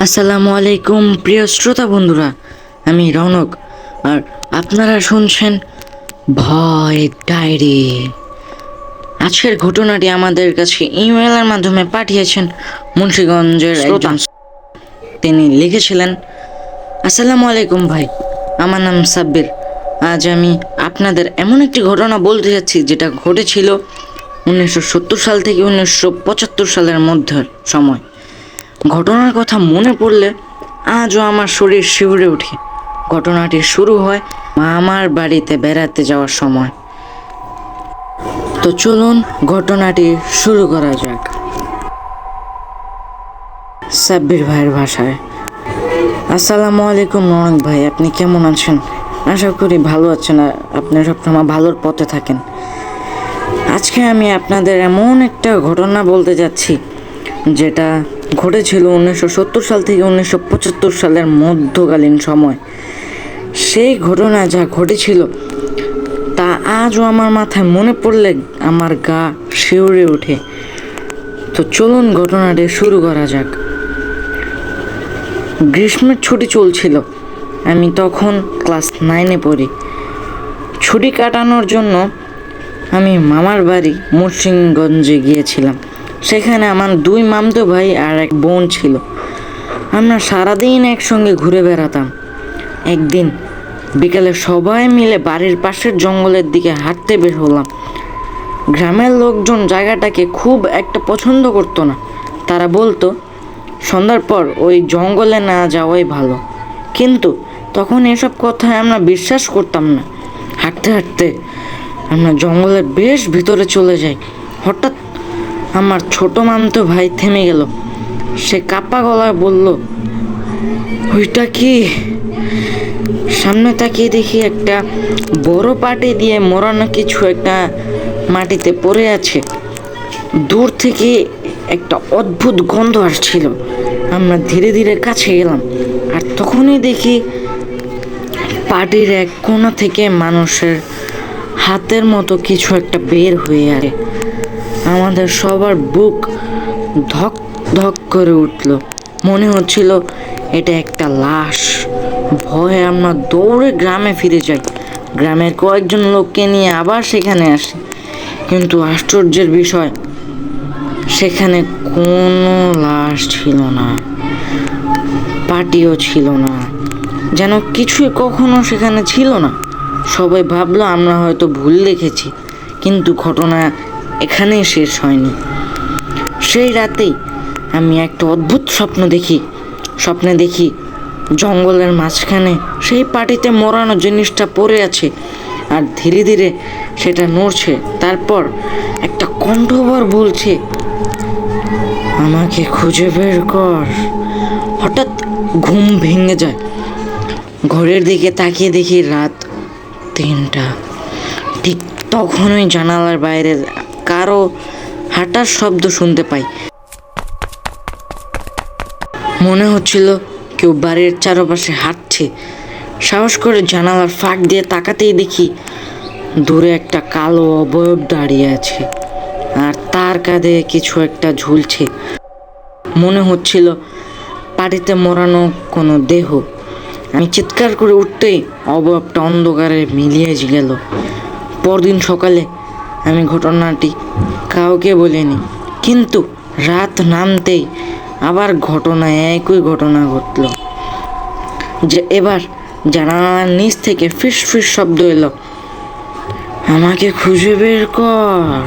আসসালামু আলাইকুম প্রিয় শ্রোতা বন্ধুরা, আমি রৌনক আর আপনারা শুনছেন ভয় ডায়েরি। আজকের ঘটনাটি আমাদের কাছে ইমেলের মাধ্যমে পাঠিয়েছেন মুন্সিগঞ্জের একজন। তিনি লিখেছিলেন, আসসালামু আলাইকুম ভাই, আমার নাম সাব্বির। আজ আমি আপনাদের এমন একটি ঘটনা বলতে যাচ্ছি যেটা ঘটেছিল 1970 সাল থেকে 1975 সালের মধ্যের সময়। ঘটনার কথা মনে পড়লে আজও আমার শরীর শিউরে ওঠে। ঘটনাটি শুরু হয় মামার বাড়িতে বেড়াতে যাওয়ার সময়। তো চলুন ঘটনাটি শুরু করা যাক সাব্বির ভাইয়ের ভাষায়। আসসালামু আলাইকুম রৌনক ভাই, আপনি কেমন আছেন? আশা করি ভালো আছেন আর আপনি সবসময় ভালোর পথে থাকেন। আজকে আমি আপনাদের এমন একটা ঘটনা বলতে যাচ্ছি যেটা ঘটেছিল 1970 সাল থেকে 1975 সালের মধ্যকালীন সময়। সেই ঘটনা যা ঘটেছিল তা আজও আমার মাথায় মনে পড়লে আমার গা শিউরে ওঠে। তো চলুন ঘটনাটি শুরু করা যাক। গ্রীষ্মের ছুটি চলছিল, আমি তখন ক্লাস 9-এ পড়ি। ছুটি কাটানোর জন্য আমি মামার বাড়ি মুন্সিগঞ্জে গিয়েছিলাম। সেখানে আমার 2 মামতো ভাই আর এক বোন ছিল। আমরা সারাদিন একসঙ্গে ঘুরে বেড়াতাম। একদিন বিকালে সবাই মিলে বাড়ির পাশের জঙ্গলের দিকে হাঁটতে বের হলাম। গ্রামের লোকজন জায়গাটাকে খুব একটা পছন্দ করতো না। তারা বলতো সন্ধ্যার পর ওই জঙ্গলে না যাওয়াই ভালো, কিন্তু তখন এসব কথায় আমরা বিশ্বাস করতাম না। হাঁটতে হাঁটতে আমরা জঙ্গলের বেশ ভিতরে চলে যাই। হঠাৎ আমার ছোট মামতো ভাই থেমে গেল। সে কাঁপা গলায় বলল, ওইটা কি? সামনে তাকিয়ে দেখি একটা বড় পাটি দিয়ে মোড়ানো কিছু একটা মাটিতে পড়ে আছে। দূর থেকে একটা অদ্ভুত গন্ধ আসছিল। আমরা ধীরে ধীরে কাছে গেলাম আর তখনই দেখি পাটির এক কোণা থেকে মানুষের হাতের মতো কিছু একটা বের হয়ে আসে। আমাদের সবার বুক ধক ধক করে উঠল। মনে হচ্ছিল এটা একটা লাশ। ভয়ে আমরা দৌড়ে গ্রামে ফিরে যাই। গ্রামের কয়েকজন লোককে নিয়ে আবার সেখানে আসি, কিন্তু আশ্চর্যের বিষয় সেখানে কোনো লাশ ছিল না, পাটিও ছিল না, যেন কিছুই কখনো সেখানে ছিল না। সবাই ভাবলো আমরা হয়তো ভুল দেখেছি, কিন্তু ঘটনা এখানেই শেষ হয়নি। সেই রাতেই আমি একটা অদ্ভুত স্বপ্নে দেখি জঙ্গলের মাঝখানে সেই পাটিতে মোড়ানো জিনিসটা পড়ে আছে আর ধীরে ধীরে সেটা নড়ছে। তারপর একটা কণ্ঠস্বর বলছে, আমাকে খুঁজে বের কর। হঠাৎ ঘুম ভেঙে যায়। ঘরের দিকে তাকিয়ে দেখি রাত 3টা। ঠিক তখনই জানালার বাইরে কারো হাঁটার শব্দ শুনতে পাই। মনে হচ্ছিল কেউ বাড়ির চারপাশে হাঁটছে। সাহস করে জানালার ফাঁক দিয়ে তাকাতেই দেখি দূরে একটা কালো অবয়ব দাঁড়িয়ে আছে আর তার কাঁধে কিছু একটা ঝুলছে। মনে হচ্ছিল পাটিতে মোড়ানো কোনো দেহ। আমি চিৎকার করে উঠতেই অবয়বটা অন্ধকারে মিলিয়ে গেল। পরদিন সকালে আমি ঘটনাটি কাউকে বলিনি, কিন্তু রাত নামতেই আবার একই ঘটনা ঘটল। যে এবার জানালার নিচ থেকে ফিস ফিস শব্দ এলো, আমাকে খুঁজে বের কর।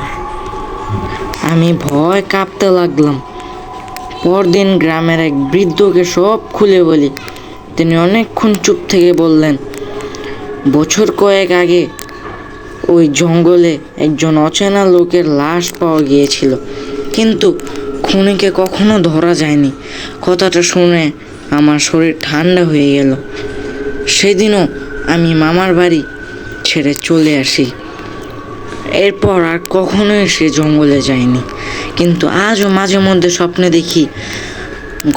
আমি ভয় কাঁপতে লাগলাম। পরদিন গ্রামের এক বৃদ্ধকে সব খুলে বলি। তিনি অনেকক্ষণ চুপ থেকে বললেন, বছর কয়েক আগে ওই জঙ্গলে একজন অচেনা লোকের লাশ পাওয়া গিয়েছিল, কিন্তু খুনিকে কখনো ধরা যায়নি। কথাটা শুনে আমার শরীর ঠান্ডা হয়ে গেল। সেদিনও আমি মামার বাড়ি ছেড়ে চলে আসি। এরপর আর কখনোই সে জঙ্গলে যায়নি, কিন্তু আজও মাঝে মধ্যে স্বপ্নে দেখি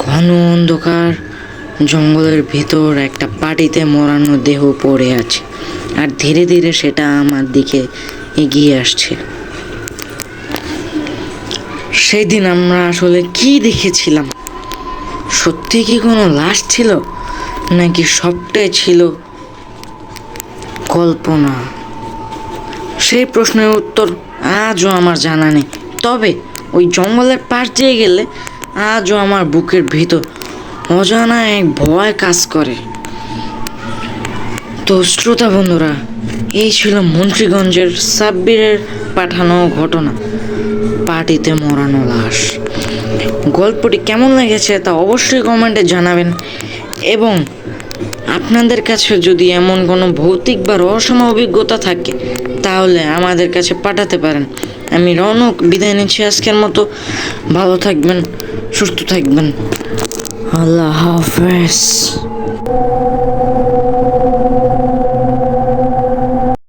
ঘন অন্ধকার জঙ্গলের ভিতর একটা পাটিতে মোড়ানো দেহ পড়ে আছে আর ধীরে ধীরে সেটা আমার দিকে এগিয়ে আসছে। সেদিন আমরা আসলে কি দেখেছিলাম সত্যি কি কোনো লাশ ছিল, নাকি সবটাই ছিল কল্পনা? সেই প্রশ্নের উত্তর আজও আমার জানা নেই। তবে ওই জঙ্গলের পাশ দিয়ে গেলে আজও আমার বুকের ভিতর অজানা এক ভয় কাজ করে। তো শ্রোতা বন্ধুরা, এই ছিল মুন্সিগঞ্জের সাব্বিরের পাঠানো ঘটনা, পার্টিতে মরানো লাশ। গল্পটি কেমন লেগেছে তা অবশ্যই কমেন্টে জানাবেন, এবং আপনাদের কাছে যদি এমন কোনো ভৌতিক বা রহস্যময় অভিজ্ঞতা থাকে তাহলে আমাদের কাছে পাঠাতে পারেন। আমি রৌনক বিদায় নিচ্ছি আজকের মতো। ভালো থাকবেন, সুস্থ থাকবেন। আল্লাহ হাফেজ।